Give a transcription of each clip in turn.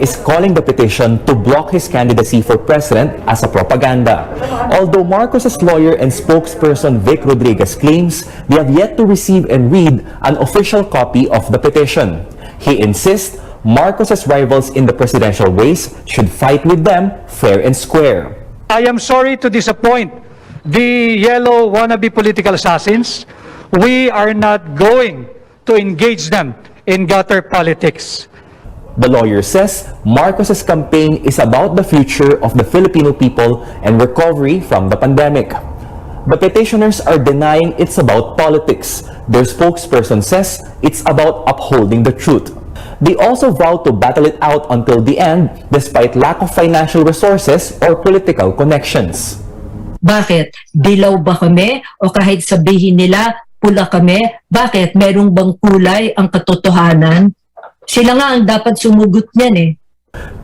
is calling the petition to block his candidacy for president as a propaganda. Although Marcos's lawyer and spokesperson Vic Rodriguez claims they have yet to receive and read an official copy of the petition. He insists Marcos's rivals in the presidential race should fight with them fair and square. I am sorry to disappoint the yellow wannabe political assassins. We are not going to engage them in gutter politics. The lawyer says Marcos's campaign is about the future of the Filipino people and recovery from the pandemic. The petitioners are denying it's about politics. Their spokesperson says it's about upholding the truth. They also vow to battle it out until the end despite lack of financial resources or political connections. Bakit? Dilaw ba kami? O kahit sabihin nila, pula kami? Bakit? Merong bang kulay ang katotohanan? Sila nga ang dapat sumugot niyan eh.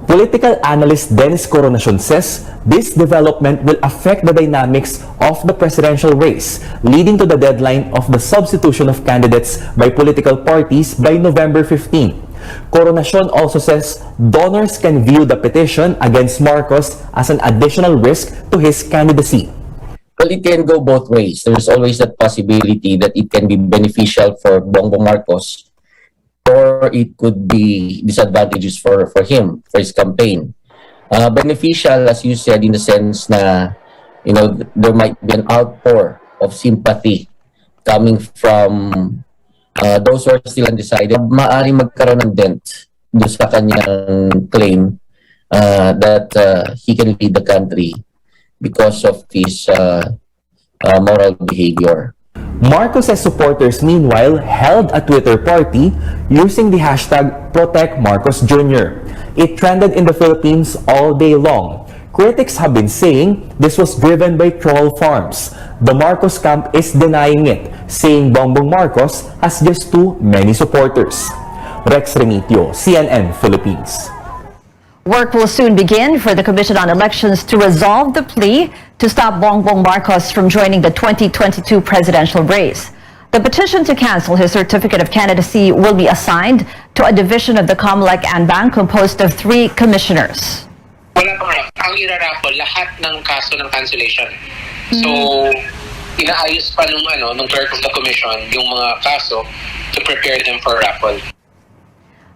Political analyst Dennis Coronacion says this development will affect the dynamics of the presidential race, leading to the deadline of the substitution of candidates by political parties by November 15. Coronacion also says donors can view the petition against Marcos as an additional risk to his candidacy. Well, it can go both ways. There's always that possibility that it can be beneficial for Bongbong Marcos, or it could be disadvantageous for him, for his campaign. Beneficial, as you said, in the sense na, you know, there might be an outpour of sympathy coming from those who are still undecided. Maaaring magkaroon ng dent doon sa kanyang claim that he can lead the country because of his moral behavior. Marcos's supporters, meanwhile, held a Twitter party using the hashtag #ProtectMarcosJr. It trended in the Philippines all day long. Critics have been saying this was driven by troll farms. The Marcos camp is denying it, saying Bongbong Marcos has just too many supporters. Rex Remitio, CNN Philippines. Work will soon begin for the Commission on Elections to resolve the plea to stop Bongbong Marcos from joining the 2022 presidential race. The petition to cancel his certificate of candidacy will be assigned to a division of the COMELEC Anbang composed of 3 commissioners. Wala pa nga. Ang irarapo, lahat ng kaso ng cancellation. So, inaayos pa nung clerk of the commission yung mga kaso to prepare them for raffle.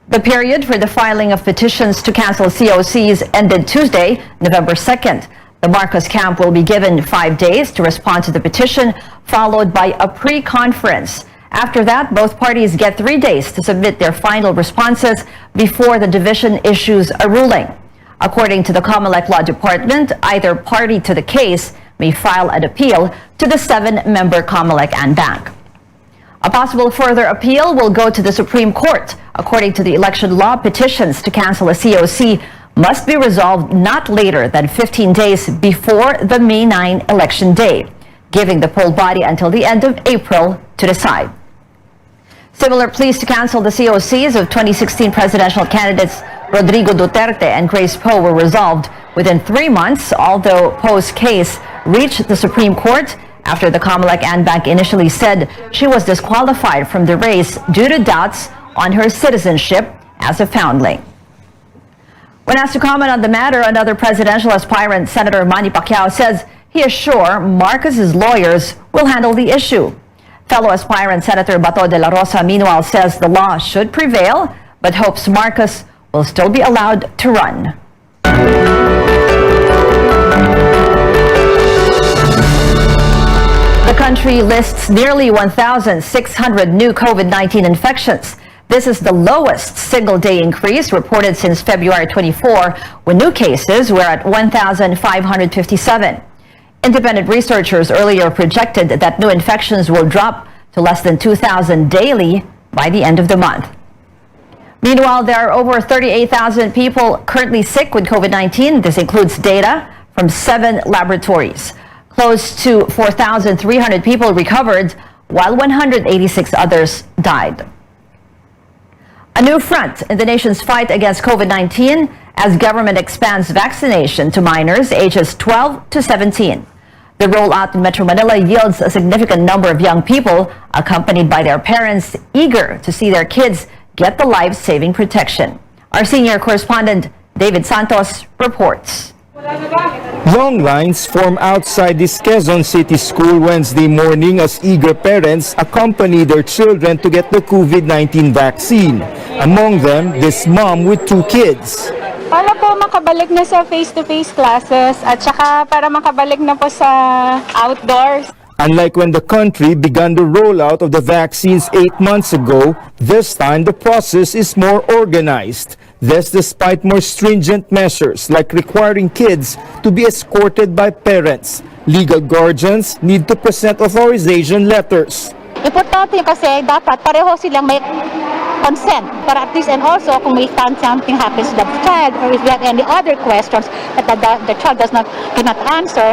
The period for the filing of petitions to cancel COCs ended Tuesday, November 2nd. The Marcos camp will be given 5 days to respond to the petition, followed by a pre-conference. After that, both parties get 3 days to submit their final responses before the division issues a ruling. According to the COMELEC Law Department, either party to the case may file an appeal to the 7-member COMELEC Anbang. A possible further appeal will go to the Supreme Court. According to the election law, petitions to cancel a COC must be resolved not later than 15 days before the May 9 election day, giving the poll body until the end of April to decide. Similar pleas to cancel the COCs of 2016 presidential candidates Rodrigo Duterte and Grace Poe were resolved within 3 months, although Poe's case reached the Supreme Court after the COMELEC Anbang initially said she was disqualified from the race due to doubts on her citizenship as a foundling. When asked to comment on the matter, another presidential aspirant, Senator Manny Pacquiao, says he is sure Marcos's lawyers will handle the issue. Fellow aspirant Senator Bato de la Rosa, meanwhile, says the law should prevail, but hopes Marcos will still be allowed to run. The country lists nearly 1,600 new COVID-19 infections. This is the lowest single-day increase reported since February 24, when new cases were at 1,557. Independent researchers earlier projected that new infections will drop to less than 2,000 daily by the end of the month. Meanwhile, there are over 38,000 people currently sick with COVID-19. This includes data from 7 laboratories. Close to 4,300 people recovered, while 186 others died. A new front in the nation's fight against COVID-19 as government expands vaccination to minors ages 12 to 17. The rollout in Metro Manila yields a significant number of young people accompanied by their parents eager to see their kids get the life-saving protection. Our senior correspondent, David Santos, reports. Long lines form outside this Quezon City school Wednesday morning as eager parents accompany their children to get the COVID-19 vaccine. Among them, this mom with 2 kids. Para po makabalik na sa face-to-face classes at saka para makabalik na po sa outdoors. Unlike when the country began the rollout of the vaccines 8 months ago, this time the process is more organized. This despite more stringent measures like requiring kids to be escorted by parents. Legal guardians need to present authorization letters. Importante kasi dapat pareho silang may consent para at least, and also kung may something happens to the child or if there are any other questions that the child cannot answer,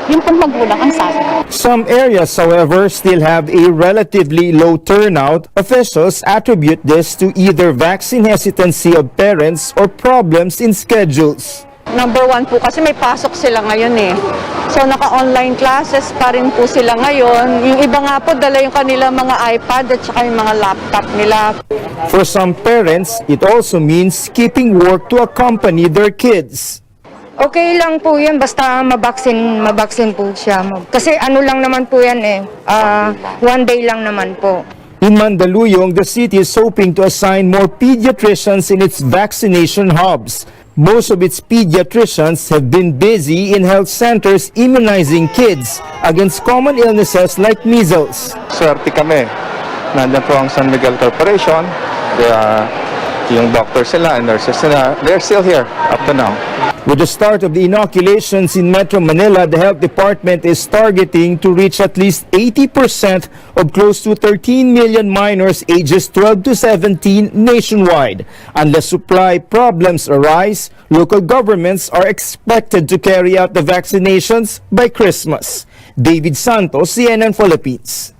yung pong magulang ang sasagot. Some areas, however, still have a relatively low turnout. Officials attribute this to either vaccine hesitancy of parents or problems in schedules. Number 1 po kasi may pasok sila ngayon eh. So naka-online classes pa rin po sila ngayon. Yung iba nga po dala yung kanilang mga iPad at saka yung mga laptop nila. For some parents, it also means keeping work to accompany their kids. Okay lang po yan, basta mabaksin po siya. Kasi ano lang naman po yan eh, 1 day lang naman po. In Mandaluyong, the city is hoping to assign more pediatricians in its vaccination hubs. Most of its pediatricians have been busy in health centers immunizing kids against common illnesses like measles. Swerte kami. Nandiyan po ang San Miguel Corporation. Yung doctors sila and nurses sila, they're still here up to now. With the start of the inoculations in Metro Manila, the health department is targeting to reach at least 80% of close to 13 million minors ages 12 to 17 nationwide. Unless supply problems arise, local governments are expected to carry out the vaccinations by Christmas. David Santos, CNN Philippines.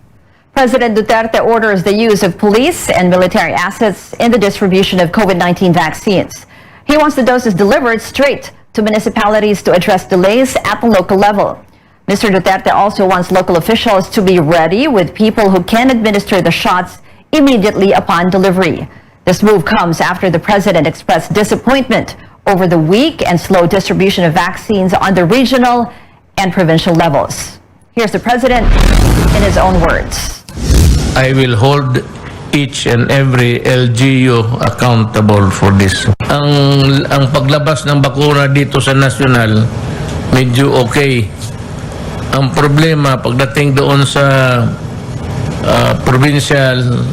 President Duterte orders the use of police and military assets in the distribution of COVID-19 vaccines. He wants the doses delivered straight to municipalities to address delays at the local level. Mr. Duterte also wants local officials to be ready with people who can administer the shots immediately upon delivery. This move comes after the president expressed disappointment over the weak and slow distribution of vaccines on the regional and provincial levels. Here's the president in his own words. I will hold each and every LGU accountable for this. Ang paglabas ng bakuna dito sa national, medyo okay. Ang problema, pagdating doon sa provincial,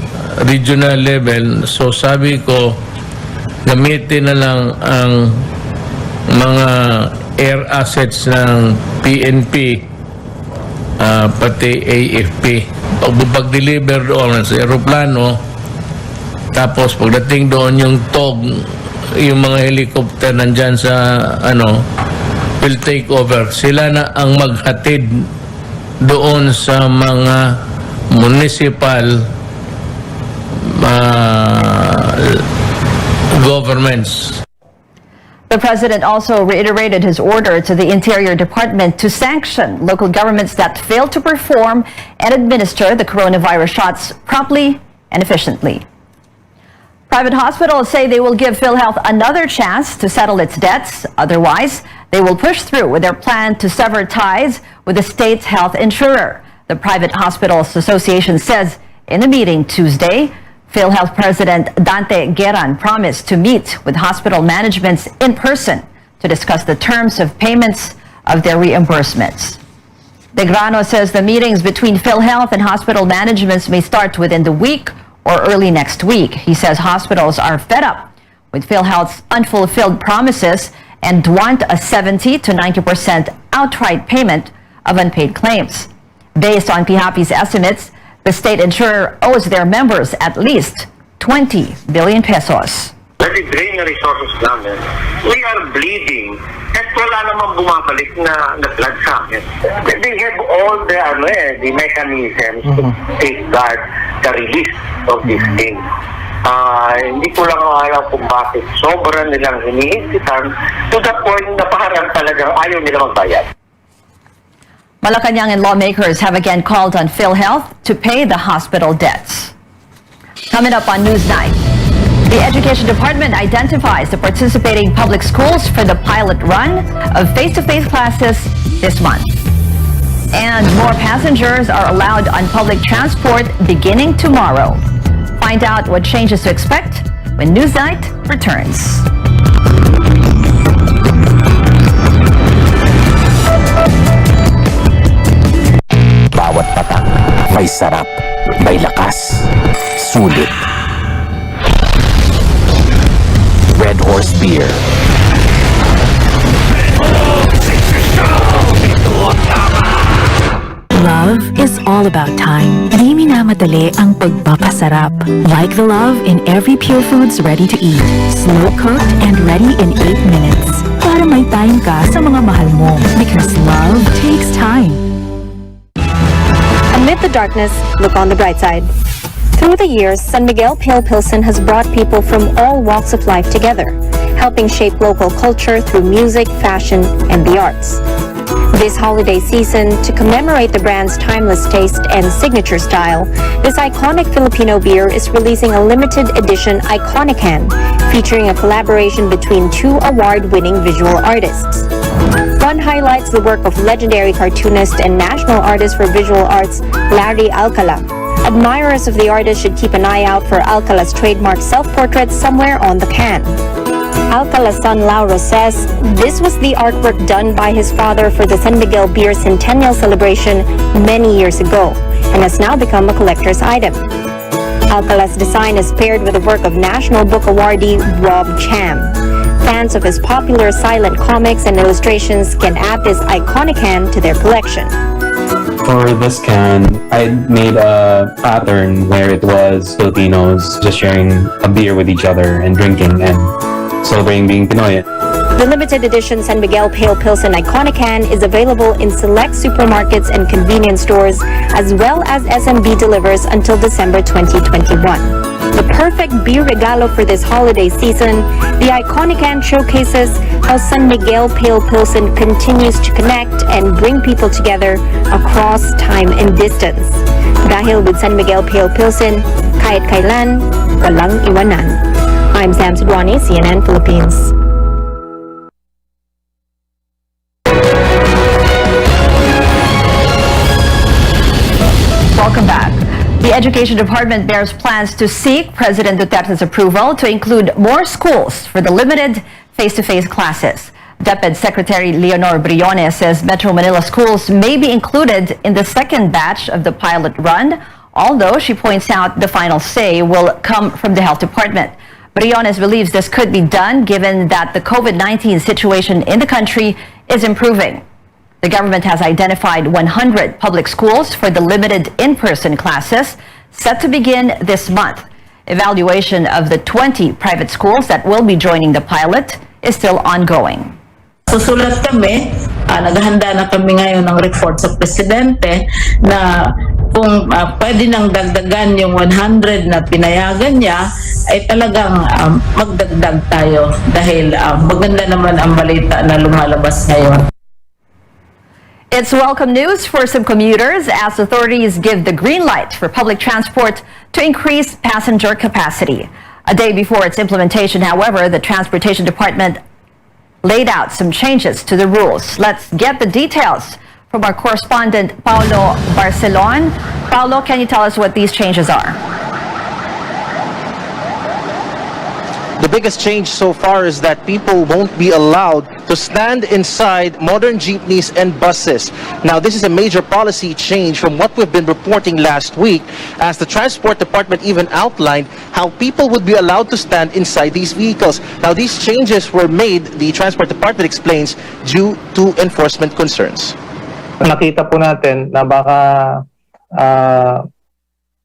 regional level, so sabi ko, gamitin na lang ang mga air assets ng PNP, pati AFP. Pag-deliver doon sa aeroplano, tapos pagdating doon yung TOG, yung mga helicopter nandyan sa will take over. Sila na ang maghatid doon sa mga municipal governments. The president also reiterated his order to the Interior Department to sanction local governments that fail to perform and administer the coronavirus shots promptly and efficiently. Private hospitals say they will give PhilHealth another chance to settle its debts. Otherwise, they will push through with their plan to sever ties with the state's health insurer. The Private Hospitals Association says in a meeting Tuesday, PhilHealth President Dante Gueran promised to meet with hospital managements in person to discuss the terms of payments of their reimbursements. De Grano says the meetings between PhilHealth and hospital managements may start within the week or early next week. He says hospitals are fed up with PhilHealth's unfulfilled promises and want a 70 to 90% outright payment of unpaid claims. Based on PHAPI's estimates, the state insurer owes their members at least 20 billion pesos. Nadi-drain yung resources namin. We are bleeding. At wala namang bumabalik na blood sa amin. They have all the mechanisms to safeguard the release of this thing. Hindi ko lang alam kung bakit sobrang nilang hinihinsitan to the point na parang talagang ayaw nila magbayad. Malacanang lawmakers have again called on PhilHealth to pay the hospital debts. Coming up on Newsnight, The Education Department identifies the participating public schools for the pilot run of face-to-face classes this month. And more passengers are allowed on public transport beginning tomorrow. Find out what changes to expect when Newsnight returns. Bawat patak may sarap, may lakas, sulit. Red Horse Beer. Love is all about time. Di minamadali ang pagpapasarap. Like the love in every Pure Foods ready to eat. Slow cooked and ready in 8 minutes. Para may time ka sa mga mahal mo. Because love takes time. Amid the darkness, look on the bright side. Through the years, San Miguel Pale Pilsen has brought people from all walks of life together, helping shape local culture through music, fashion, and the arts. This holiday season, to commemorate the brand's timeless taste and signature style, this iconic Filipino beer is releasing a limited edition Iconican, featuring a collaboration between 2 award-winning visual artists. One highlights the work of legendary cartoonist and national artist for visual arts, Larry Alcala. Admirers of the artist should keep an eye out for Alcala's trademark self-portrait somewhere on the can. Alcala's son Lauro says this was the artwork done by his father for the San Miguel Beer Centennial celebration many years ago and has now become a collector's item. Alcala's design is paired with the work of National Book Awardee Rob Cham. Fans of his popular silent comics and illustrations can add this Iconican to their collection. For this can, I made a pattern where it was Filipinos just sharing a beer with each other and drinking and celebrating being Pinoy. The limited edition San Miguel Pale Pilsen Iconican is available in select supermarkets and convenience stores, as well as SMB delivers until December 2021. The perfect beer regalo for this holiday season, the Iconican showcases how San Miguel Pale Pilsen continues to connect and bring people together across time and distance. Dahil with San Miguel Pale Pilsen, kahit kailan, walang iwanan. I'm Sam Sidwani, CNN Philippines. Welcome back. The Education Department bears plans to seek President Duterte's approval to include more schools for the limited face-to-face classes. DepEd Secretary Leonor Briones says Metro Manila schools may be included in the second batch of the pilot run, although she points out the final say will come from the Health Department. Briones believes this could be done given that the COVID-19 situation in the country is improving. The government has identified 100 public schools for the limited in-person classes set to begin this month. Evaluation of the 20 private schools that will be joining the pilot is still ongoing. Susulat kami, naghahanda na kami ngayon ng report sa Presidente na kung pwede nang dagdagan yung 100 na pinayagan niya, ay talagang magdagdag tayo dahil maganda naman ang balita na lumalabas ngayon. It's welcome news for some commuters as authorities give the green light for public transport to increase passenger capacity. A day before its implementation, however, the Transportation Department laid out some changes to the rules. Let's get the details from our correspondent, Paulo Barcelon. Paulo, can you tell us what these changes are? The biggest change so far is that people won't be allowed to stand inside modern jeepneys and buses. Now, this is a major policy change from what we've been reporting last week, as the Transport Department even outlined how people would be allowed to stand inside these vehicles. Now, these changes were made, the Transport Department explains, due to enforcement concerns. Nakita po natin na baka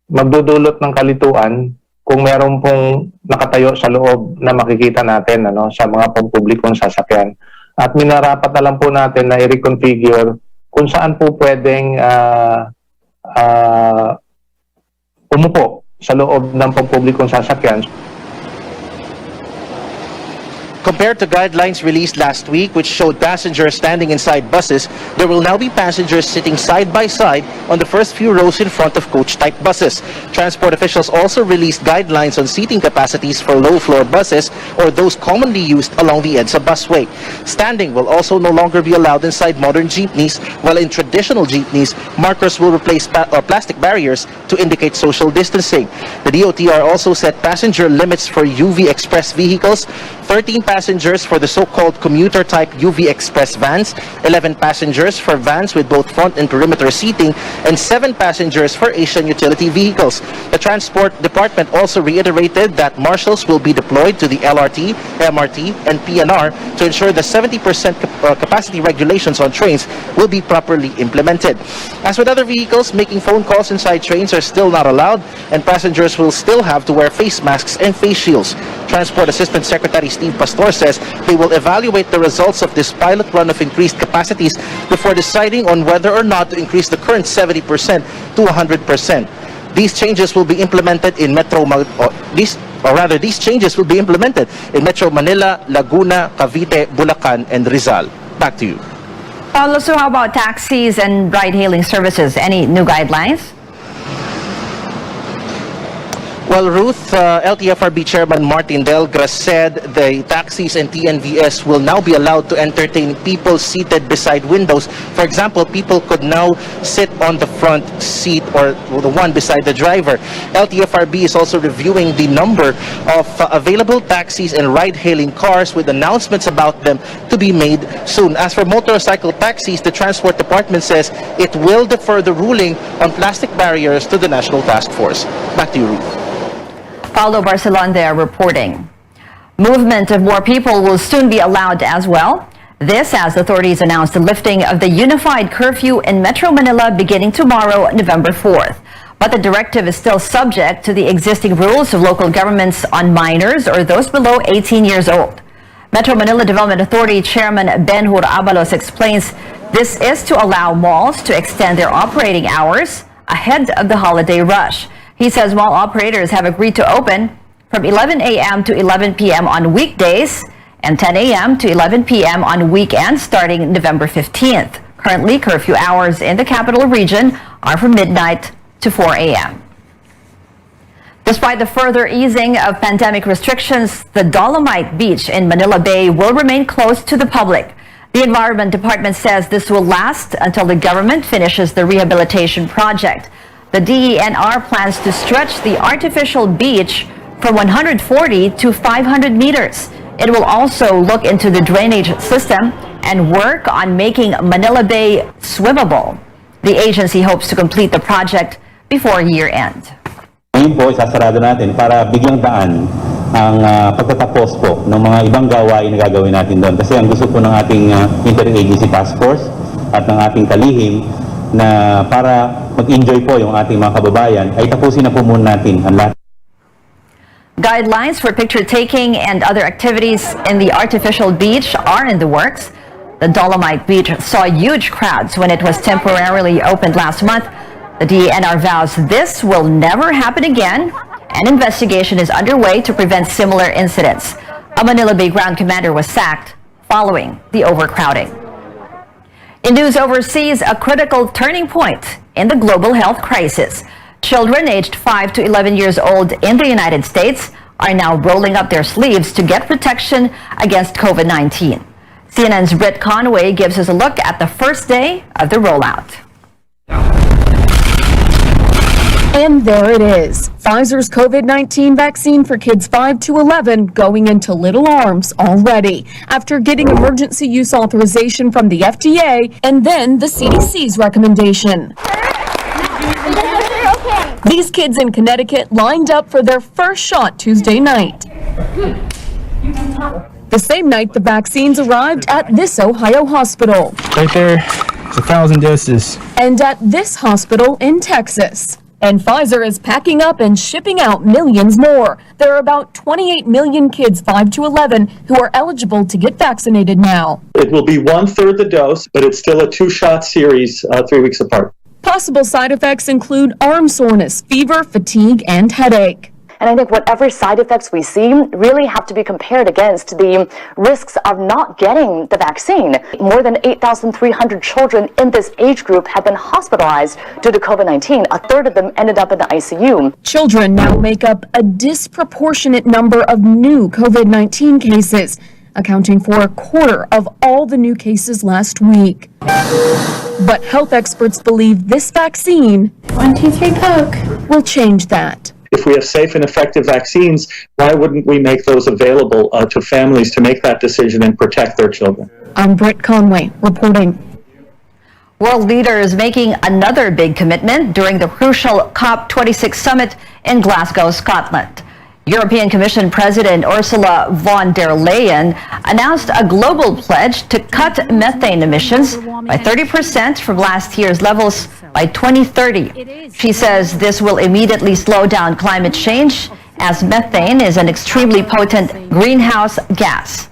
magdudulot ng kalituan kung meron pong nakatayo sa loob na makikita natin sa mga pampublikong sasakyan. At minarapat na lang po natin na i-reconfigure kung saan po pwedeng umupo sa loob ng pampublikong sasakyan. Compared to guidelines released last week, which showed passengers standing inside buses, there will now be passengers sitting side by side on the first few rows in front of coach-type buses. Transport officials also released guidelines on seating capacities for low-floor buses or those commonly used along the EDSA busway. Standing will also no longer be allowed inside modern jeepneys, while in traditional jeepneys, markers will replace plastic barriers to indicate social distancing. The DOTR also set passenger limits for UV Express vehicles, 13 passengers for the so-called commuter-type UV Express vans, 11 passengers for vans with both front and perimeter seating, and 7 passengers for Asian utility vehicles. The Transport Department also reiterated that marshals will be deployed to the LRT, MRT, and PNR to ensure the 70% capacity regulations on trains will be properly implemented. As with other vehicles, making phone calls inside trains are still not allowed, and passengers will still have to wear face masks and face shields. Transport Assistant Secretary Steve Pastor says they will evaluate the results of this pilot run of increased capacities before deciding on whether or not to increase the current 70% to 100%. These changes will be implemented in these changes will be implemented in Metro Manila, Laguna, Cavite, Bulacan, and Rizal. Back to you. Paulo, so how about taxis and ride-hailing services? Any new guidelines? Well, Ruth, LTFRB Chairman Martin Delgras said the taxis and TNVS will now be allowed to entertain people seated beside windows. For example, people could now sit on the front seat or the one beside the driver. LTFRB is also reviewing the number of available taxis and ride-hailing cars with announcements about them to be made soon. As for motorcycle taxis, the Transport Department says it will defer the ruling on plastic barriers to the National Task Force. Back to you, Ruth. Paulo Barcelon there reporting. Movement of more people will soon be allowed as well. This as authorities announced the lifting of the unified curfew in Metro Manila beginning tomorrow, November 4th. But the directive is still subject to the existing rules of local governments on minors or those below 18 years old. Metro Manila Development Authority Chairman Ben-Hur Abalos explains this is to allow malls to extend their operating hours ahead of the holiday rush. He says mall operators have agreed to open from 11 a.m. to 11 p.m. on weekdays and 10 a.m. to 11 p.m. on weekends starting November 15th. Currently, curfew hours in the capital region are from midnight to 4 a.m. Despite the further easing of pandemic restrictions, the Dolomite Beach in Manila Bay will remain closed to the public. The Environment Department says this will last until the government finishes the rehabilitation project. The DENR plans to stretch the artificial beach from 140 to 500 meters. It will also look into the drainage system and work on making Manila Bay swimmable. The agency hopes to complete the project before year-end. Ngayon po, isasarado natin para bigyang daan ang pagtatapos po ng mga ibang gawain na gagawin natin doon. Kasi ang gusto po ng ating Interagency Task Force at ng ating kalihim na para mag-enjoy po yung ating mga kababayan, ay tapusin na po muna natin ang lahat. Guidelines for picture taking and other activities in the artificial beach are in the works. The Dolomite Beach saw huge crowds when it was temporarily opened last month. The DENR vows this will never happen again. An investigation is underway to prevent similar incidents. A Manila Bay ground commander was sacked following the overcrowding. In news overseas, a critical turning point in the global health crisis. Children aged 5 to 11 years old in the United States are now rolling up their sleeves to get protection against COVID-19. CNN's Britt Conway gives us a look at the first day of the rollout. And there it is, Pfizer's COVID-19 vaccine for kids 5 to 11 going into little arms already after getting emergency use authorization from the FDA and then the CDC's recommendation. These kids in Connecticut lined up for their first shot Tuesday night. The same night the vaccines arrived at this Ohio hospital. Right there, it's 1,000 doses. And at this hospital in Texas. And Pfizer is packing up and shipping out millions more. There are about 28 million kids 5 to 11 who are eligible to get vaccinated now. It will be 1/3 the dose, but it's still a 2-shot series 3 weeks apart. Possible side effects include arm soreness, fever, fatigue, and headache. And I think whatever side effects we see really have to be compared against the risks of not getting the vaccine. More than 8,300 children in this age group have been hospitalized due to COVID-19. A third of them ended up in the ICU. Children now make up a disproportionate number of new COVID-19 cases, accounting for a quarter of all the new cases last week. But health experts believe this vaccine, 1, 2, 3, poke, will change that. If we have safe and effective vaccines, why wouldn't we make those available to families to make that decision and protect their children? I'm Britt Conway reporting. World leaders making another big commitment during the crucial COP26 summit in Glasgow, Scotland. European Commission President Ursula von der Leyen announced a global pledge to cut methane emissions by 30% from last year's levels by 2030. She says this will immediately slow down climate change, as methane is an extremely potent greenhouse gas.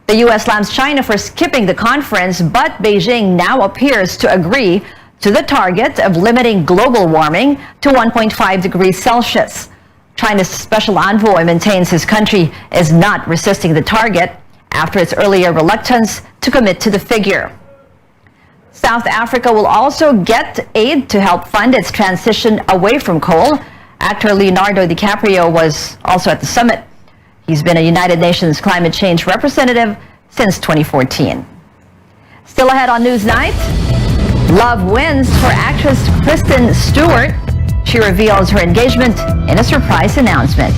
The U.S. slams China for skipping the conference, but Beijing now appears to agree to the target of limiting global warming to 1.5 degrees Celsius. China's special envoy maintains his country is not resisting the target after its earlier reluctance to commit to the figure. South Africa will also get aid to help fund its transition away from coal. Actor Leonardo DiCaprio was also at the summit. He's been a United Nations climate change representative since 2014. Still ahead on Newsnight, love wins for actress Kristen Stewart. She reveals her engagement in a surprise announcement.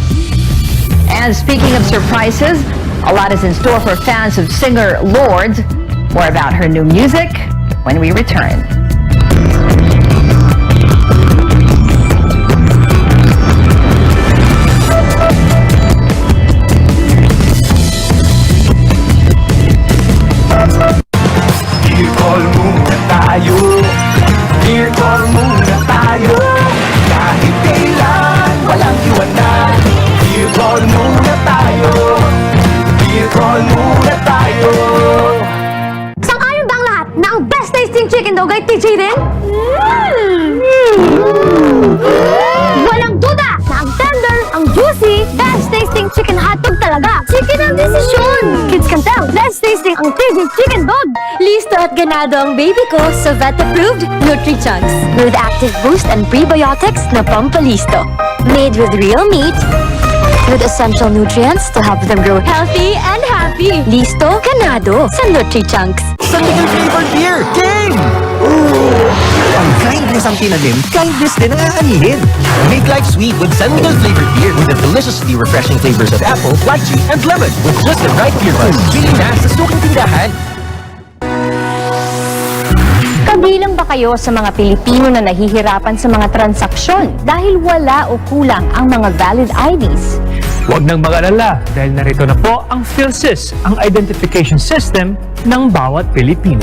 And speaking of surprises, a lot is in store for fans of singer Lorde. More about her new music when we return. Beer call muna tayo. Beer call muna tayo. Kahit kailan, walang iwanan. Beer call muna tayo. Beer call muna tayo. Sang-ayon ba ang lahat na ang best tasting chicken dog ay TJ din? Walang duda na ang tender, ang juicy, best tasting chicken hotdog talaga. Chicken ang desisyon. Kids can tell, best tasting ang TJ chicken dog. Listo at ganado ang baby ko sa vet-approved Nutri-Chunks with active boost and prebiotics na pampalisto. Made with real meat, with essential nutrients to help them grow healthy and happy. Listo, ganado sa Nutri-Chunks. San Miguel flavored beer, game! Ang kindness ang tinanim, kindness din ang aanihin. Make life sweet with San Miguel flavored beer with the deliciously refreshing flavors of apple, lychee, and lemon with just the right beer buzz. Bili na sa suking tindahan. Kabilang ba kayo sa mga Pilipino na nahihirapan sa mga transaksyon dahil wala o kulang ang mga valid IDs? Huwag nang mag-alala dahil narito na po ang PhilSys, ang identification system ng bawat Pilipino.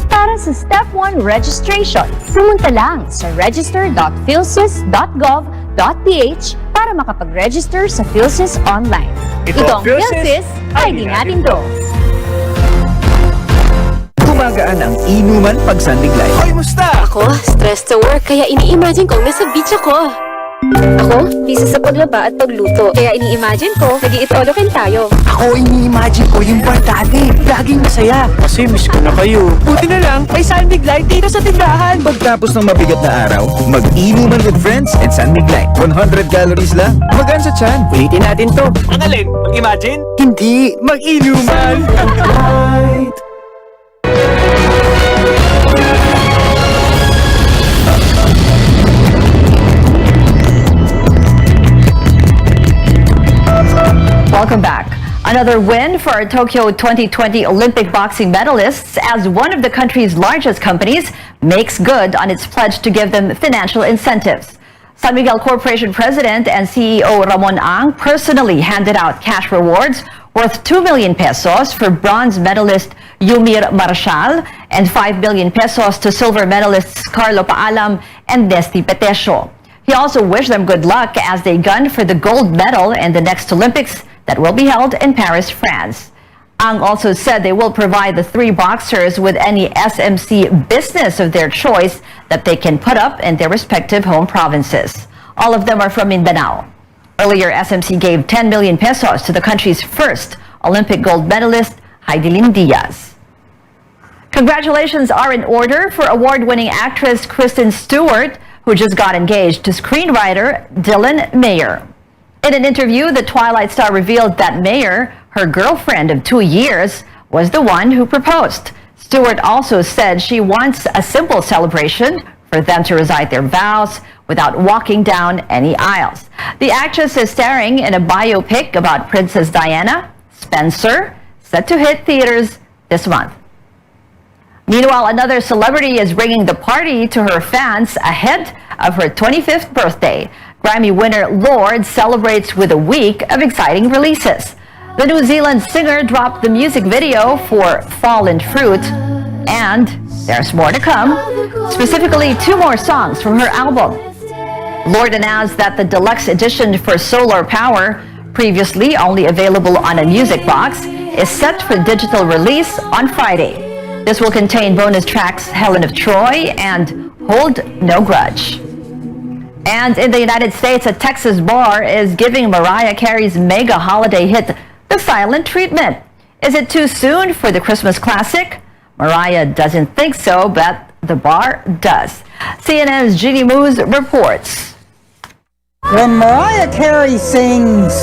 Para sa Step 1 registration, pumunta lang sa register.philsys.gov.ph para makapag-register sa PhilSys online. Ito ang PhilSys, ID natin to. Gumagaan ang inuman pag sandiglay. Hoy, musta? Ako, stressed sa work kaya ini-imagine kong nasa beach ako. Ako, busy sa paglaba at pagluto kaya ini-imagine ko nag-iitolokin tayo. Ako, ini-imagine ko yung barkade. Laging masaya. Kasi miss ko na kayo. Buti na lang, may sandiglay dito sa tindahan. Pagtapos ng mabigat na araw, mag-inuman with friends and sandiglay. 100 calories lang. Magaan sa tiyan. Ulitin natin to. Ang alin? Mag-imagine? Hindi, mag-inuman. Welcome back. Another win for our Tokyo 2020 Olympic boxing medalists as one of the country's largest companies makes good on its pledge to give them financial incentives. San Miguel Corporation President and CEO Ramon Ang personally handed out cash rewards worth 2 million pesos for bronze medalist Yumir Marshal and 5 million pesos to silver medalists Carlo Paalam and Nesty Petesio. He also wished them good luck as they gun for the gold medal in the next Olympics that will be held in Paris, France. Ang also said they will provide the three boxers with any SMC business of their choice that they can put up in their respective home provinces. All of them are from Mindanao. Earlier, SMC gave 10 million pesos to the country's first Olympic gold medalist, Heidelin Diaz. Congratulations are in order for award-winning actress Kristen Stewart, who just got engaged to screenwriter Dylan Mayer. In an interview, the Twilight star revealed that Mayer, her girlfriend of 2 years, was the one who proposed. Stewart also said she wants a simple celebration for them to recite their vows without walking down any aisles. The actress is starring in a biopic about Princess Diana, Spencer, set to hit theaters this month. Meanwhile, another celebrity is bringing the party to her fans ahead of her 25th birthday. Grammy winner Lorde celebrates with a week of exciting releases. The New Zealand singer dropped the music video for Fallen Fruit, and there's more to come, specifically 2 more songs from her album. Lorde announced that the deluxe edition for Solar Power, previously only available on a music box, is set for digital release on Friday. This will contain bonus tracks Helen of Troy and Hold No Grudge. And in the United States, a Texas bar is giving Mariah Carey's mega holiday hit the silent treatment. Is it too soon for the Christmas classic? Mariah doesn't think so, but the bar does. CNN's Jeannie Moose reports. When Mariah Carey sings,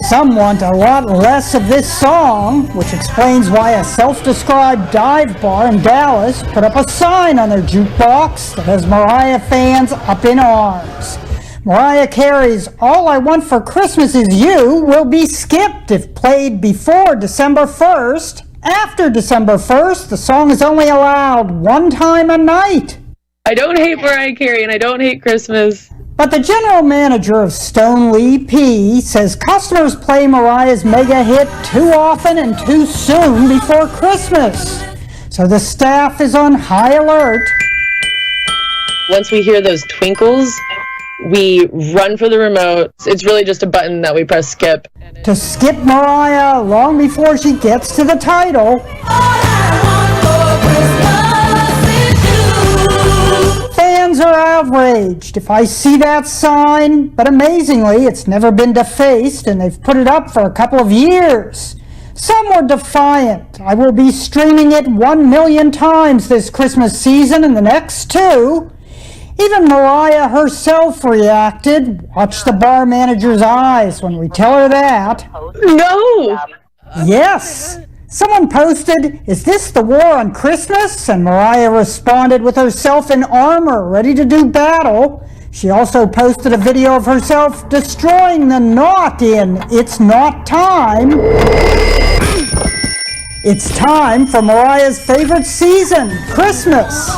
some want a lot less of this song, which explains why a self-described dive bar in Dallas put up a sign on their jukebox that has Mariah fans up in arms. Mariah Carey's All I Want for Christmas Is You will be skipped if played before December 1st. After December 1st, the song is only allowed 1 time a night. I don't hate Mariah Carey and I don't hate Christmas. But the general manager of Stone Lee P says customers play Mariah's mega hit too often and too soon before Christmas. So the staff is on high alert. Once we hear those twinkles, we run for the remote. It's really just a button that we press skip. To skip Mariah long before she gets to the title. Fans are outraged if I see that sign, but amazingly it's never been defaced and they've put it up for a couple of years. Some were defiant. I will be streaming it 1 million times this Christmas season and the next 2. Even Mariah herself reacted. Watch the bar manager's eyes when we tell her that. No! Yes! Someone posted, "Is this the war on Christmas?" And Mariah responded with herself in armor, ready to do battle. She also posted a video of herself destroying the knot in It's Not Time. It's time for Mariah's favorite season, Christmas.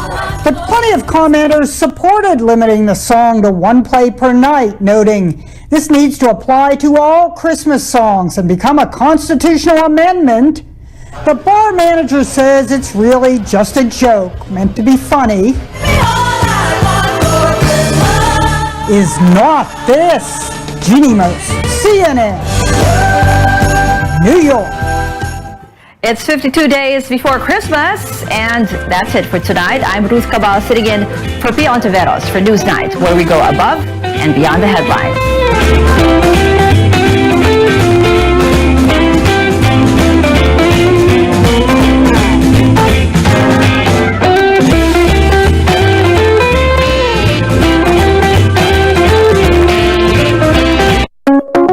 But plenty of commenters supported limiting the song to 1 play per night, noting this needs to apply to all Christmas songs and become a constitutional amendment. The bar manager says it's really just a joke, meant to be funny. Is not this Jeannie Moose, CNN, New York. It's 52 days before Christmas, and that's it for tonight. I'm Ruth Cabal sitting in for Pia Ontiveros for Newsnight, where we go above and beyond the headlines.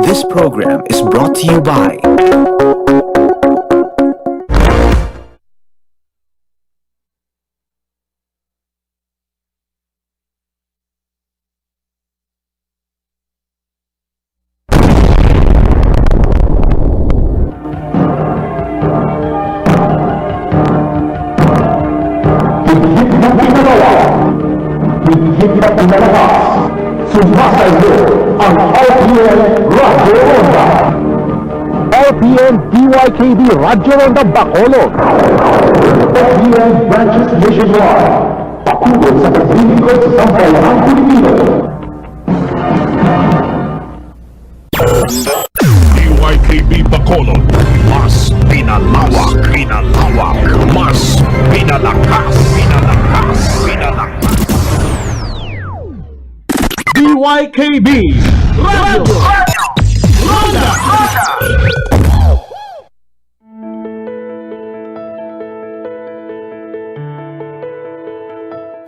This program is brought to you by RPN DYKB Radyo Ronda Bacolod. RPN branches nationwide. Pakulo sa paglilingkod sa sambayang Pilipino. DYKB Bacolod. Mas pinalawak, mas pinalakas, pinalakas. DYKB Radio Ronda.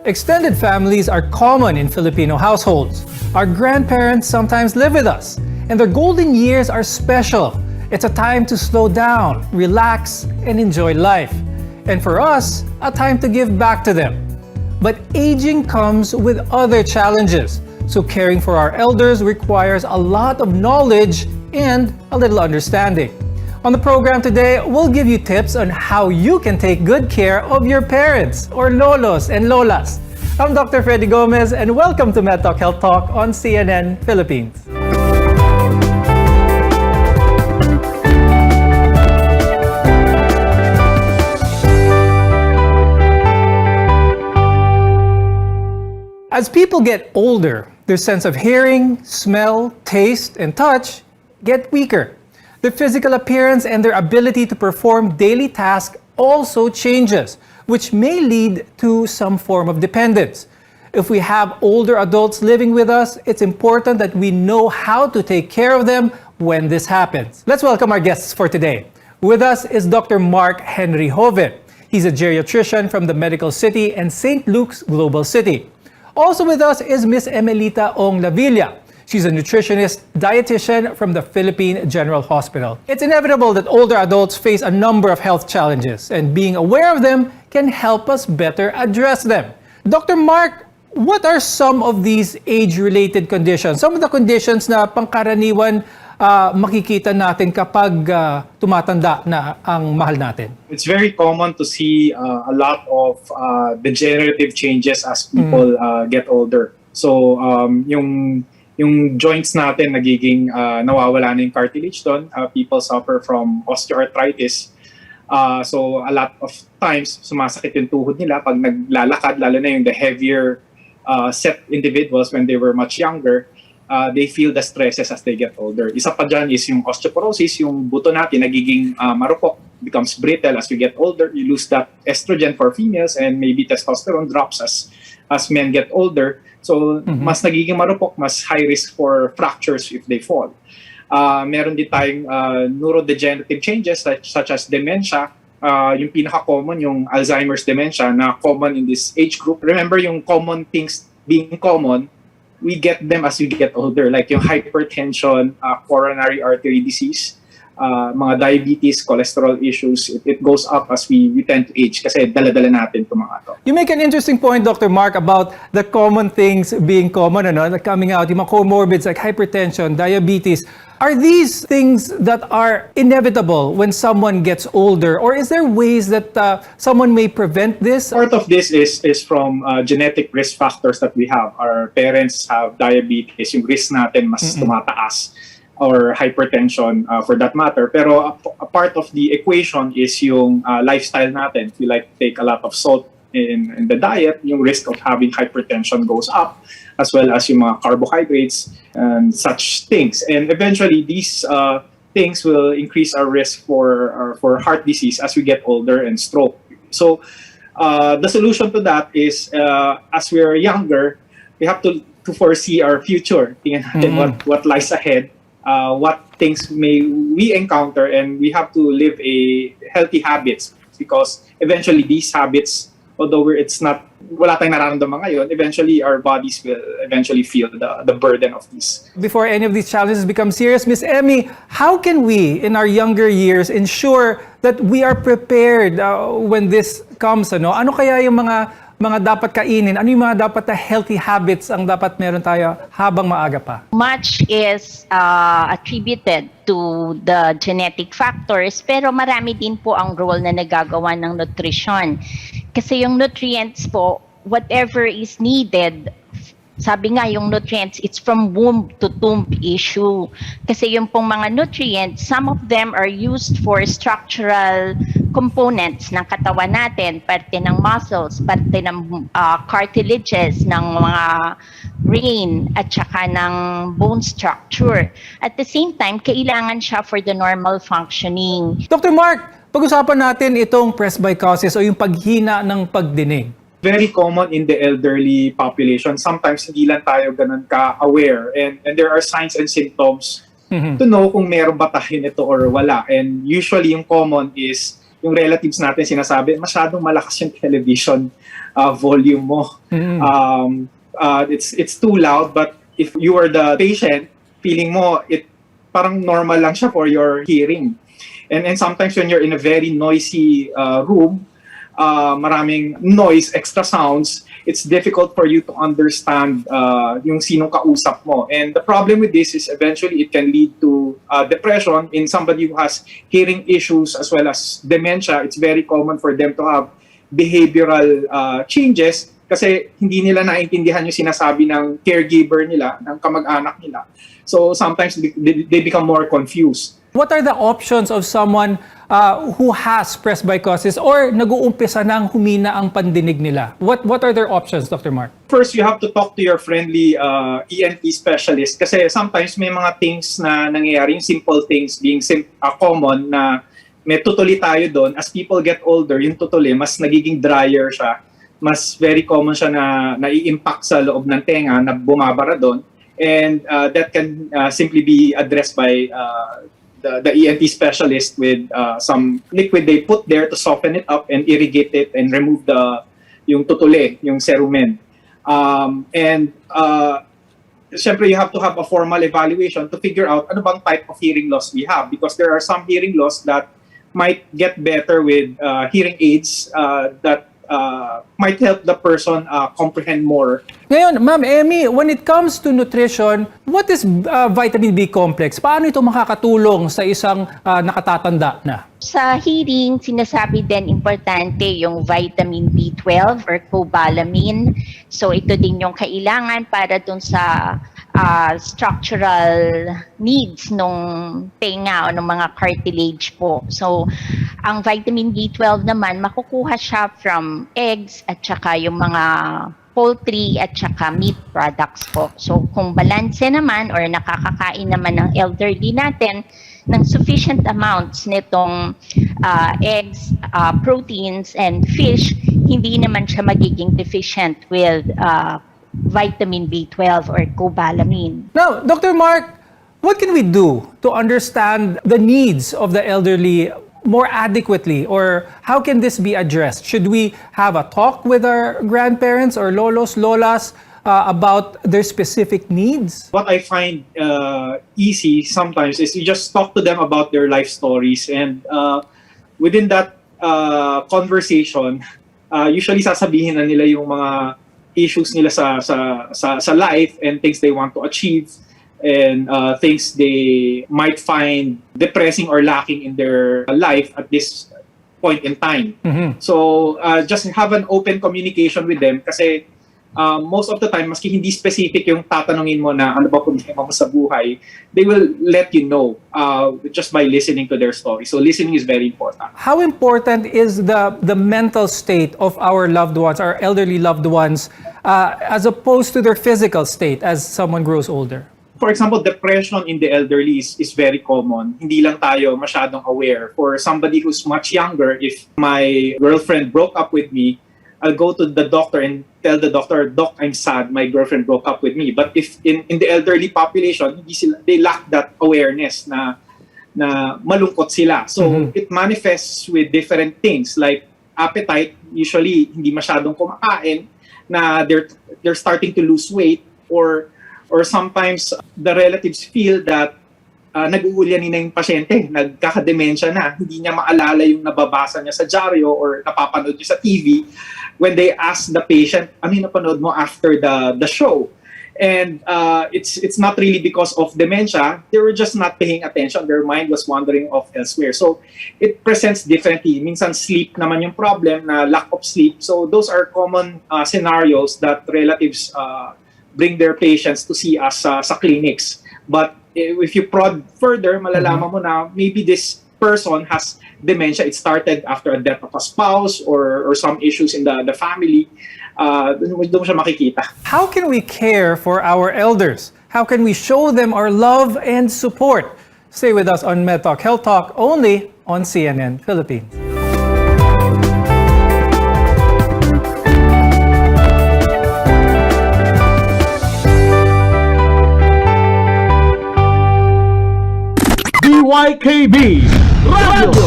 Extended families are common in Filipino households. Our grandparents sometimes live with us, and their golden years are special. It's a time to slow down, relax, and enjoy life. And for us, a time to give back to them. But aging comes with other challenges, so caring for our elders requires a lot of knowledge and a little understanding. On the program today, we'll give you tips on how you can take good care of your parents or lolos and lolas. I'm Dr. Freddy Gomez and welcome to MedTalk Health Talk on CNN Philippines. As people get older, their sense of hearing, smell, taste, and touch get weaker. Their physical appearance and their ability to perform daily tasks also changes, which may lead to some form of dependence. If we have older adults living with us, it's important that we know how to take care of them when this happens. Let's welcome our guests for today. With us is Dr. Mark Henry Hoven. He's a geriatrician from the Medical City and St. Luke's Global City. Also with us is Ms. Emelita Ong Lavilla. She's a nutritionist, dietitian from the Philippine General Hospital. It's inevitable that older adults face a number of health challenges, and being aware of them can help us better address them. Dr. Mark, what are some of these age-related conditions? Some of the conditions na pangkaraniwan makikita natin kapag tumatanda na ang mahal natin? It's very common to see a lot of degenerative changes as people get older. So yung joints natin nagiging nawawala na yung cartilage doon. People suffer from osteoarthritis. So a lot of times sumasakit yung tuhod nila pag naglalakad, lalo na yung the heavier set individuals when they were much younger. They feel the stresses as they get older. Isa pa dyan is yung osteoporosis, yung buto natin nagiging marupok, becomes brittle as we get older. You lose that estrogen for females and maybe testosterone drops as men get older. So mas nagiging marupok, mas high risk for fractures if they fall. Meron din tayong neurodegenerative changes such as dementia. Yung pinaka-common, yung Alzheimer's dementia na common in this age group. Remember yung common things being common, we get them as we get older, like yung hypertension, coronary artery disease, mga diabetes, cholesterol issues. It goes up as we tend to age kasi dala-dala natin itong mga to. You make an interesting point, Dr. Mark, about the common things being common, like coming out, yung mga comorbids like hypertension, diabetes. Are these things that are inevitable when someone gets older, or is there ways that someone may prevent this? Part of this is from genetic risk factors that we have. Our parents have diabetes, yung risk natin mas tumataas, or hypertension for that matter. Pero a part of the equation is yung lifestyle natin. If we like to take a lot of salt in the diet, yung risk of having hypertension goes up, as well as yung mga carbohydrates and such things. And eventually, these things will increase our risk for heart disease as we get older and stroke. So the solution to that is, as we're younger, we have to foresee our future. Tingnan natin what lies ahead, what things may we encounter, and we have to live a healthy habits, because eventually these habits, although it's not, wala tayong nararamdaman ngayon, eventually our bodies will eventually feel the burden of this. Before any of these challenges become serious, Ms. Emmy, how can we, in our younger years, ensure that we are prepared when this comes? Ano kaya yung mga dapat kainin? Ano yung mga dapat na healthy habits ang dapat meron tayo habang maaga pa? Much is attributed to the genetic factors, pero marami din po ang role na nagagawa ng nutrition. Kasi yung nutrients po, whatever is needed, sabi nga yung nutrients, it's from womb to tomb issue. Kasi yung pong mga nutrients, some of them are used for structural components ng katawan natin, parte ng muscles, parte ng cartilages, ng mga brain, at saka ng bone structure. At the same time, kailangan siya for the normal functioning. Dr. Mark, pag-usapan natin itong presbycusis o yung paghina ng pagdinig. Very common in the elderly population. Sometimes hindi lang tayo ganun ka-aware and there are signs and symptoms to know kung meron ba tayo nito or wala. And usually yung common is yung relatives natin sinasabi, masyadong malakas yung television volume mo. It's too loud, but if you are the patient, feeling mo it parang normal lang siya for your hearing. And sometimes when you're in a very noisy room, maraming noise, extra sounds, it's difficult for you to understand yung sinong kausap mo. And the problem with this is eventually it can lead to depression in somebody who has hearing issues as well as dementia. It's very common for them to have behavioral changes kasi hindi nila naintindihan yung sinasabi ng caregiver nila, ng kamag-anak nila. So sometimes they become more confused. What are the options of someone who has presbycusis or nag-uumpisa nang humina ang pandinig nila? What are their options, Dr. Mark? First, you have to talk to your friendly ENT specialist kasi sometimes may mga things na nangyayari, yung simple things being common na may tutuli tayo doon. As people get older, yung tutuli, mas nagiging drier siya. Mas very common siya na nai-impact sa loob ng tenga, na bumabara doon. And that can simply be addressed by the ENT specialist with some liquid they put there to soften it up and irrigate it and remove yung tutuli, yung cerumen. Siyempre, you have to have a formal evaluation to figure out ano bang type of hearing loss we have because there are some hearing loss that might get better with hearing aids that might help the person comprehend more. Ngayon, Ma'am Emmy, when it comes to nutrition, what is vitamin B complex? Paano ito makakatulong sa isang nakatatanda na? Sa hearing, sinasabi din importante yung vitamin B12 or cobalamin. So ito din yung kailangan para dun sa structural needs nung tenga o ng mga cartilage po. So ang vitamin B12 naman makukuha siya from eggs at saka yung mga poultry at saka meat products po. So kung balanse naman or nakakakain naman ng elderly natin ng sufficient amounts nitong eggs, proteins, and fish, hindi naman siya magiging deficient with vitamin B12 or cobalamin. Now, Dr. Mark, what can we do to understand the needs of the elderly more adequately, or how can this be addressed? Should we have a talk with our grandparents or lolos, lolas about their specific needs? What I find easy sometimes is you just talk to them about their life stories, and within that conversation, usually sasabihin na nila yung mga issues nila sa life and things they want to achieve and things they might find depressing or lacking in their life at this point in time. So just have an open communication with them kasi most of the time, maski hindi specific yung tatanungin mo na ano ba problema mo sa buhay, they will let you know just by listening to their story. So listening is very important. How important is the mental state of our loved ones, our elderly loved ones, as opposed to their physical state as someone grows older? For example, depression in the elderly is very common. Hindi lang tayo masyadong aware. For somebody who's much younger, if my girlfriend broke up with me, I'll go to the doctor and tell the doctor, Doc, I'm sad, my girlfriend broke up with me. But if in the elderly population, they lack that awareness na malungkot sila. So it manifests with different things like appetite, usually hindi masyadong kumakain, na they're starting to lose weight, or sometimes the relatives feel that nag-uulyanin na yung pasyente, nagkakademensya na, hindi niya maalala yung nababasa niya sa dyaryo or napapanood niya sa TV when they ask the patient, ano yung napanood mo after the show? And it's not really because of dementia, they were just not paying attention, their mind was wandering off elsewhere. So it presents differently. Minsan sleep naman yung problem, na lack of sleep. So those are common scenarios that relatives bring their patients to see us sa clinics. But if you prod further, malalaman mo na maybe this person has dementia. It started after a death of a spouse or some issues in the family. Doon mo siya makikita. How can we care for our elders? How can we show them our love and support? Stay with us on MedTalk Health Talk, only on CNN Philippines. DYKB Radio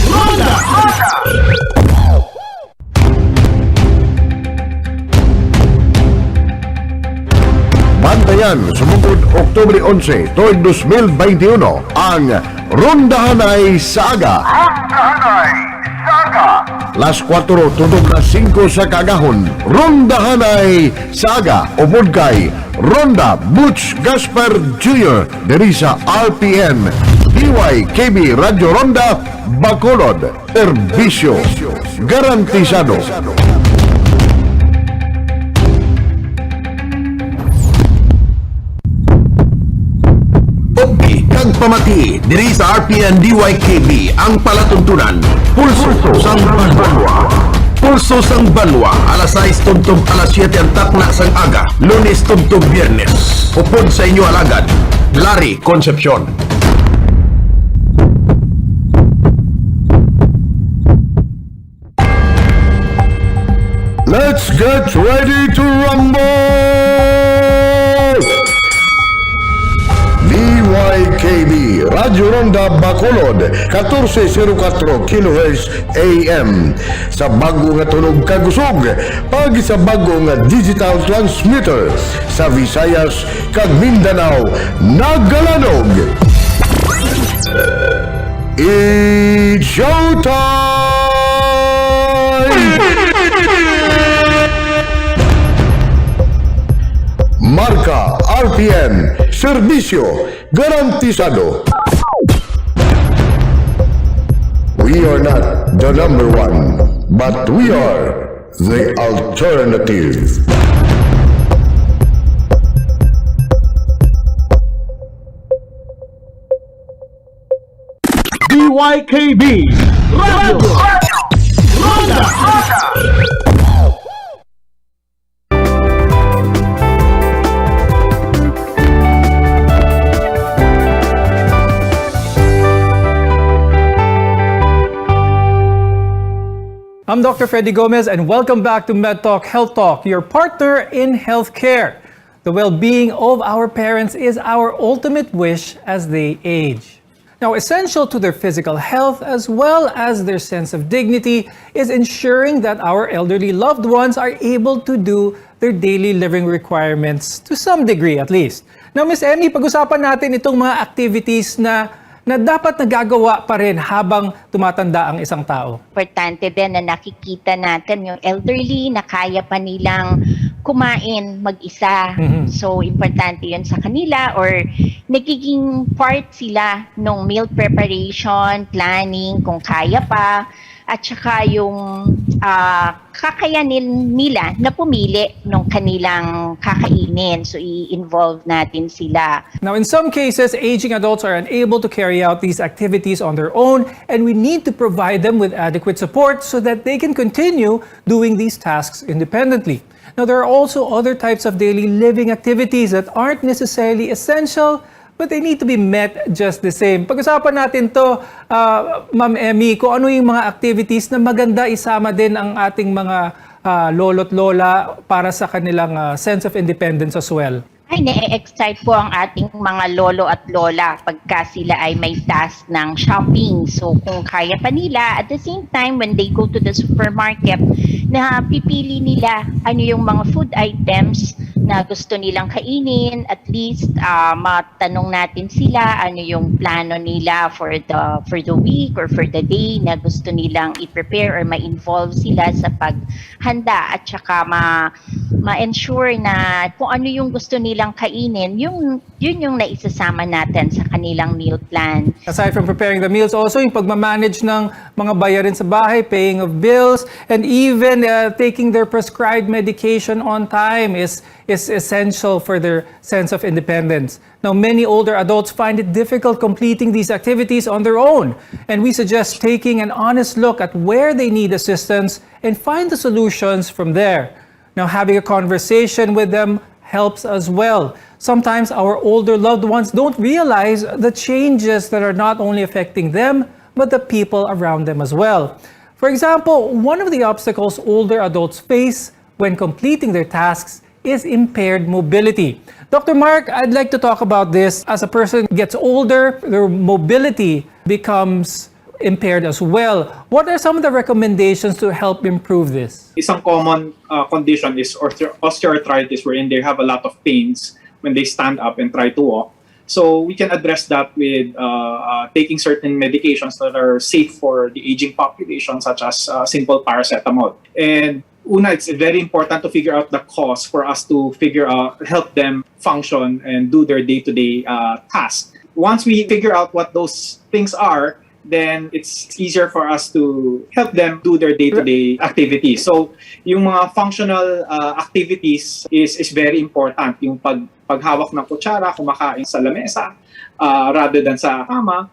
Ronda. Bantayan sumugod Oktubre 11, tuig 2021 ang Rondahanay Saga. Las 4 tunog na 5 sa kagahon. Rondahanay Saga upod kay Ronda Butch Gaspar Jr. diri sa RPN DYKB Radio Ronda Bacolod. Serbisyo garantisado. Kag pamati diri sa RPN DYKB ang palatuntunan Pulso sang Banwa. Pulso sang Banwa alas 6 tubtob alas 7 ang takna sang aga, Lunes tubtob Biyernes. Upod sa inyo alagad Larry Concepcion. Let's get ready to rumble! DYKB Radio Ronda Bacolod 1404 kHz AM sa bago nga tunog kagusog pagi sa bago nga digital transmitter sa Visayas kag Mindanao nagalanog. It's showtime! Marka RPN, serbisyo garantisado. We are not the number one, but we are the alternative. DYKB Radio Ronda. I'm Dr. Freddy Gomez and welcome back to MedTalk Health Talk, your partner in healthcare. The well-being of our parents is our ultimate wish as they age. Now, essential to their physical health as well as their sense of dignity is ensuring that our elderly loved ones are able to do their daily living requirements to some degree at least. Now, Ms. Emmy, pag-usapan natin itong mga activities na dapat nagagawa pa rin habang tumatanda ang isang tao. Importante din na nakikita natin yung elderly na kaya pa nilang kumain mag-isa. So, importante yun sa kanila or nagiging part sila ng meal preparation, planning, kung kaya pa. At saka yung kakayanin nila na pumili ng kanilang kakainin. So, i-involve natin sila. Now, in some cases, aging adults are unable to carry out these activities on their own, and we need to provide them with adequate support so that they can continue doing these tasks independently. Now, there are also other types of daily living activities that aren't necessarily essential, but they need to be met just the same. Pag-usapan natin to, Ma'am Emmy, kung ano yung mga activities na maganda isama din ang ating mga lolo't lola para sa kanilang sense of independence as well. Ay, na-excite po ang ating mga lolo at lola pagka sila ay may task ng shopping. So, kung kaya pa nila, at the same time, when they go to the supermarket, na pipili nila ano yung mga food items na gusto nilang kainin, at least matanong natin sila ano yung plano nila for the week or for the day na gusto nilang i-prepare or ma-involve sila sa paghanda at saka ma-ensure na kung ano yung gusto nilang kainin, yun yung naisasama natin sa kanilang meal plan. Aside from preparing the meals, also yung pagmamanage ng mga bayarin sa bahay, paying of bills, and even taking their prescribed medication on time is essential for their sense of independence. Now, many older adults find it difficult completing these activities on their own, and we suggest taking an honest look at where they need assistance and find the solutions from there. Now, having a conversation with them helps as well. Sometimes our older loved ones don't realize the changes that are not only affecting them, but the people around them as well. For example, one of the obstacles older adults face when completing their tasks is impaired mobility. Dr. Mark, I'd like to talk about this. As a person gets older, their mobility becomes impaired as well. What are some of the recommendations to help improve this? Isang common condition is osteoarthritis, wherein they have a lot of pains when they stand up and try to walk. So we can address that with taking certain medications that are safe for the aging population, such as simple paracetamol. And una, it's very important to figure out the cause for us to help them function and do their day-to-day tasks. Once we figure out what those things are, then it's easier for us to help them do their day-to-day activities. So, yung mga functional activities is very important. Yung paghawak ng kutsara, kumakain sa lamesa, rather than sa kama,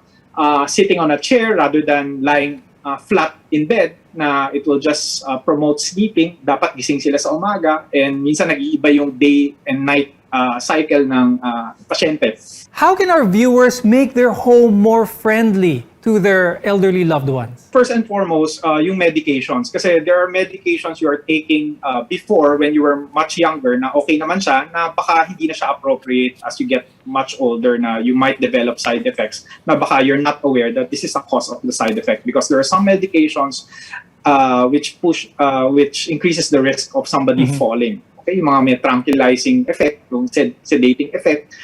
sitting on a chair rather than lying flat in bed, na it will just promote sleeping. Dapat gising sila sa umaga, and minsan nag-iiba yung day and night cycle ng pasyente. How can our viewers make their home more friendly to their elderly loved ones? First and foremost, yung medications. Kasi there are medications you are taking before when you were much younger na okay naman siya, na baka hindi na siya appropriate as you get much older, na you might develop side effects na baka you're not aware that this is a cause of the side effect, because there are some medications which increases the risk of somebody falling. Okay, yung mga may tranquilizing effect, yung sedating effect,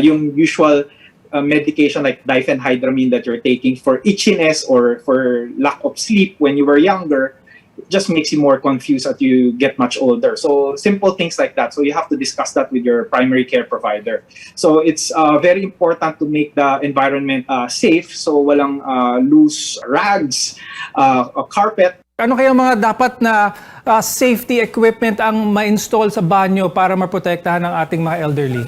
yung usual medication like diphenhydramine that you're taking for itchiness or for lack of sleep when you were younger, it just makes you more confused as you get much older. So simple things like that. So you have to discuss that with your primary care provider. So it's very important to make the environment safe. So walang loose rags, a carpet. Ano kaya mga dapat na safety equipment ang ma-install sa banyo para maprotektahan ang ating mga elderly?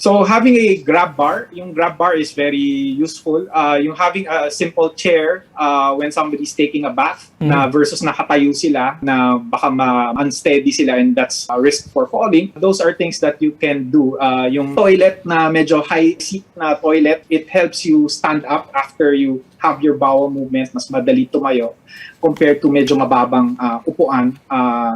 So having a grab bar, yung grab bar is very useful. Yung having a simple chair when somebody's taking a bath na versus nakatayo sila na baka ma-unsteady sila, and that's a risk for falling. Those are things that you can do. Yung toilet na medyo high seat na toilet, it helps you stand up after you have your bowel movements, mas madali tumayo compared to medyo mababang upuan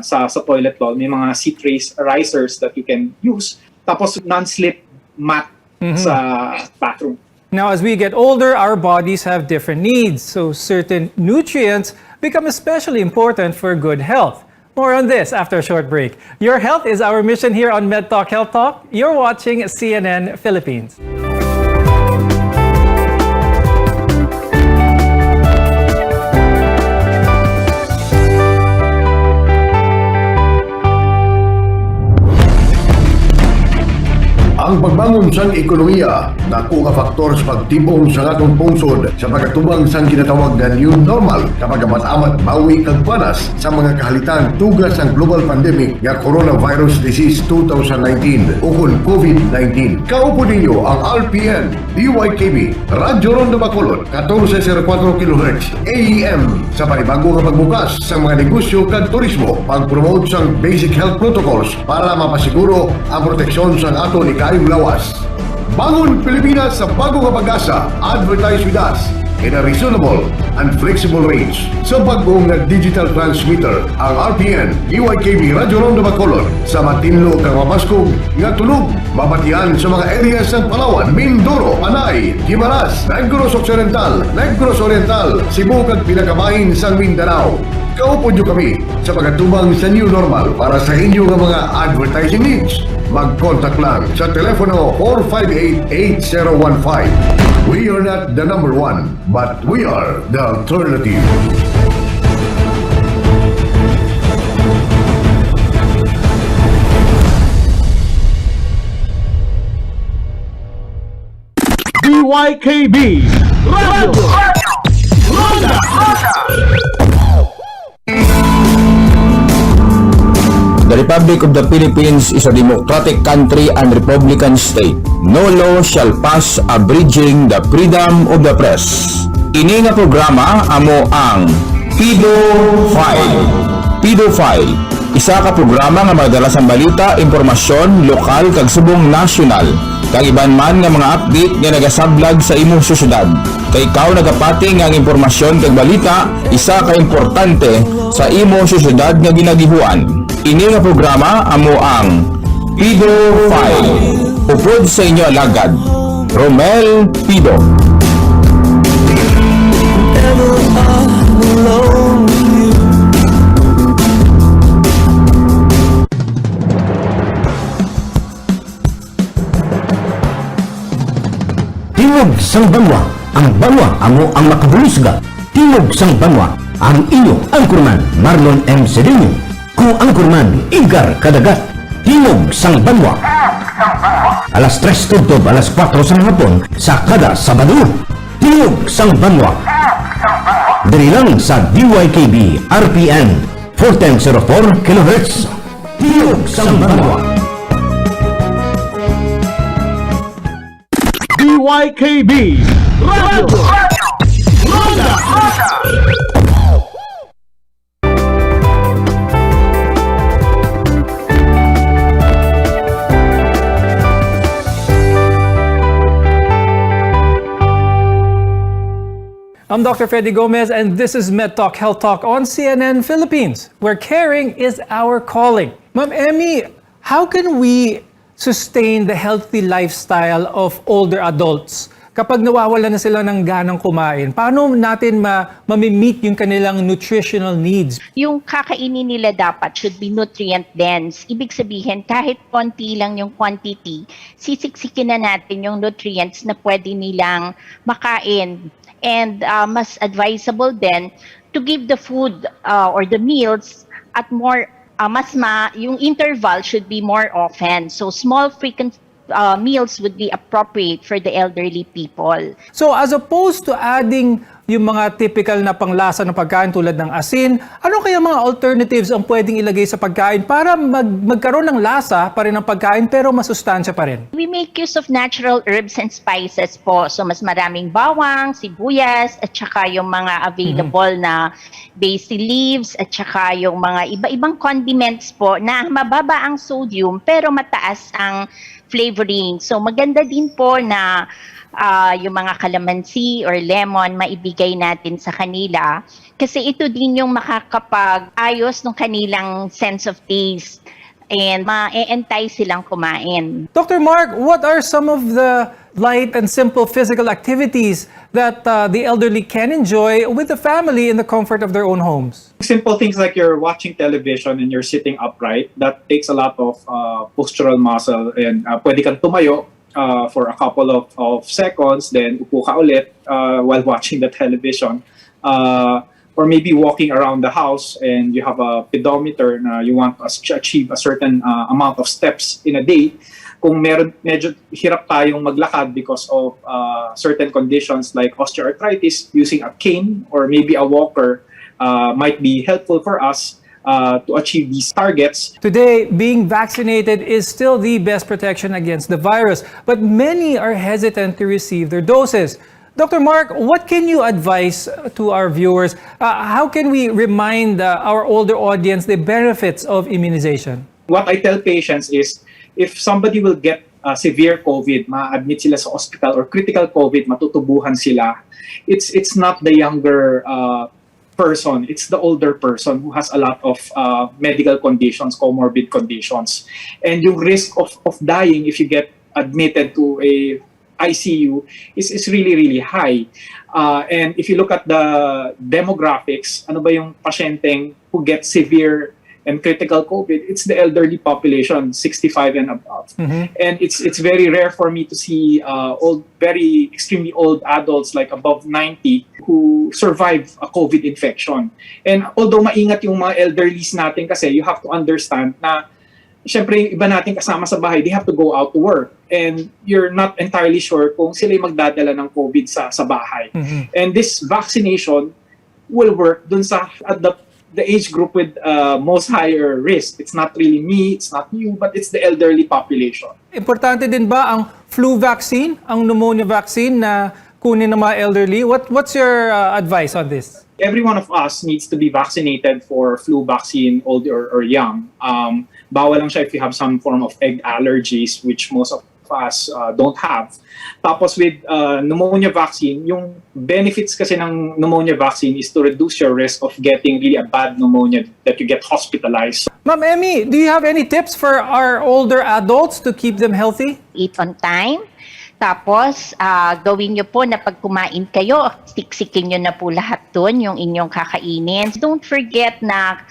sa toilet bowl. May mga seat risers that you can use. Tapos non-slip mat sa bathroom. Now, as we get older, our bodies have different needs, so certain nutrients become especially important for good health. More on this after a short break. Your health is our mission here on MedTalk Health Talk. You're watching CNN Philippines. Ang pagbangon sang ekonomiya, dako nga faktor sa pagtibong sa atong pungsod sa pagkatubang sang ginatawag na new normal kapag amat-amat bawi kag panas sa mga kahalitan tugas ang global pandemic nga coronavirus disease 2019 o COVID-19. Kaupo ninyo ang RPN DYKB Radyo Rondo Bacolod 1404 kHz AEM sa panibago nga pagbukas sa mga negosyo kag turismo, pag-promote sang basic health protocols para mapasiguro ang proteksyon sang ato ni kayong lawas. Bangon Pilipinas sa bago nga pag-asa. Advertise with us in a reasonable and flexible range. Sa bagong nga digital transmitter, ang RPN DYKB Radyo Rondo Bacolod sa matinlo kang mapaskog nga tunog, mabatian sa mga areas ng Palawan, Mindoro, Panay, Guimaras, Negros Occidental, Negros Oriental, Cebu kag pinakabahin sa Mindanao. Kaupo nyo kami sa pagkatubang sa new normal para sa inyo nga mga advertising needs. Mag-contact lang sa telepono 458-8015. We are not the number one, but we are the alternative. DYKB Radio Ronda. The Republic of the Philippines is a democratic country and republican state. No law shall pass abridging the freedom of the press. Ini nga programa amo ang Pedo-File. Pedo-File, isa ka programa nga madala sa balita, impormasyon, lokal kag subong nasyonal. Kag iban man nga mga update nga nagasablag sa imong syudad. Kay ikaw nagapati nga ang impormasyon kag balita, isa ka importante sa imong syudad nga ginagihuan. Ini nga programa amo ang Pido 5. Upod sa inyo alagad, Romel Pido. Tingog sang banwa, ang banwa amo ang makabulusga. Tingog sang banwa, ang inyo angkurman Marlon M. Cedillo. Ku angkurman Igar Kadagat. Tingog sang banwa. Alas 3 tubtob, alas 4 sang hapon sa kada Sabado. Tingog sang banwa. Diri lang sa DYKB RPN 1404 kHz. Tingog sang banwa. DYKB Radio Roda. I'm Dr. Freddy Gomez, and this is MedTalk Health Talk on CNN Philippines, where caring is our calling. Ma'am Emmy, how can we sustain the healthy lifestyle of older adults kapag nawawala na sila ng ganang kumain? Paano natin ma-meet yung kanilang nutritional needs? Yung kakainin nila dapat should be nutrient dense. Ibig sabihin, kahit konti lang yung quantity, sisiksikin na natin yung nutrients na pwede nilang makain. And mas advisable then to give the food or the meals at more yung interval should be more often. So small frequent meals would be appropriate for the elderly people. So as opposed to adding yung mga typical na panglasa ng pagkain tulad ng asin, ano kaya mga alternatives ang pwedeng ilagay sa pagkain para magkaroon ng lasa pa rin ng pagkain pero masustansya pa rin? We make use of natural herbs and spices po. So mas maraming bawang, sibuyas, at saka yung mga available na basil leaves, at saka yung mga iba-ibang condiments po na mababa ang sodium pero mataas ang flavoring. So maganda din po na yung mga calamansi or lemon maibigay natin sa kanila kasi ito din yung makakapag-ayos ng kanilang sense of taste and ma-entice silang kumain. Dr. Mark, what are some of the light and simple physical activities that the elderly can enjoy with the family in the comfort of their own homes? Simple things like you're watching television and you're sitting upright, that takes a lot of postural muscle, and pwede kang tumayo for a couple of seconds, then upo ka ulit while watching the television. Or maybe walking around the house and you have a pedometer na you want to achieve a certain amount of steps in a day. Kung medyo hirap tayong maglakad because of certain conditions like osteoarthritis, using a cane or maybe a walker might be helpful for us to achieve these targets. Today, being vaccinated is still the best protection against the virus, but many are hesitant to receive their doses. Dr. Mark, what can you advise to our viewers? How can we remind our older audience the benefits of immunization? What I tell patients is, if somebody will get severe COVID, ma-admit sila sa hospital, or critical COVID, matutubuhan sila, it's not the younger person, it's the older person who has a lot of medical conditions, comorbid conditions. And yung risk of dying if you get admitted to a ICU is really, really high. And if you look at the demographics, ano ba yung pasyenteng who get severe and critical COVID? It's the elderly population, 65 and above. And it's very rare for me to see very extremely old adults like above 90 who survive a COVID infection. And although maingat yung mga elderlies natin kasi, you have to understand na syempre yung iba natin kasama sa bahay, they have to go out to work. And you're not entirely sure kung sila yung magdadala ng COVID sa bahay. And this vaccination will work dun sa at the age group with most higher risk. It's not really me, it's not you, but it's the elderly population. Importante din ba ang flu vaccine, ang pneumonia vaccine na kunin ng mga elderly? What's your advice on this? Every one of us needs to be vaccinated for flu vaccine, old or young. Bawal lang siya if you have some form of egg allergies, which most of us don't have. Tapos with pneumonia vaccine, yung benefits kasi ng pneumonia vaccine is to reduce your risk of getting really a bad pneumonia that you get hospitalized. Ma'am Emmy, do you have any tips for our older adults to keep them healthy? Eat on time. Tapos, gawin nyo po na pag kumain kayo, siksikin nyo na po lahat doon yung inyong kakainin. Don't forget na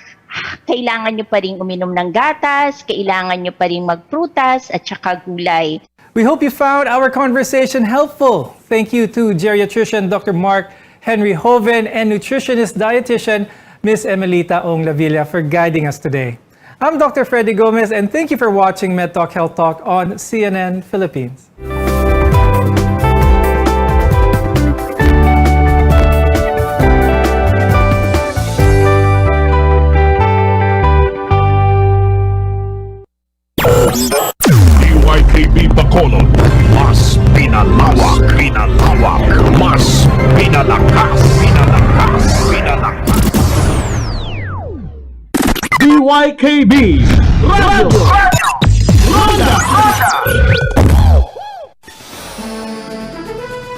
kailangan nyo pa rin uminom ng gatas, kailangan nyo pa rin magprutas at saka gulay. We hope you found our conversation helpful. Thank you to geriatrician Dr. Mark Henry Hoven and nutritionist dietitian Ms. Emelita Ong Lavilla for guiding us today. I'm Dr. Freddy Gomez and thank you for watching MedTalk Health Talk on CNN Philippines. DYKB Bacolod, mas pinalawak, mas pinalakas. DYKB Radio.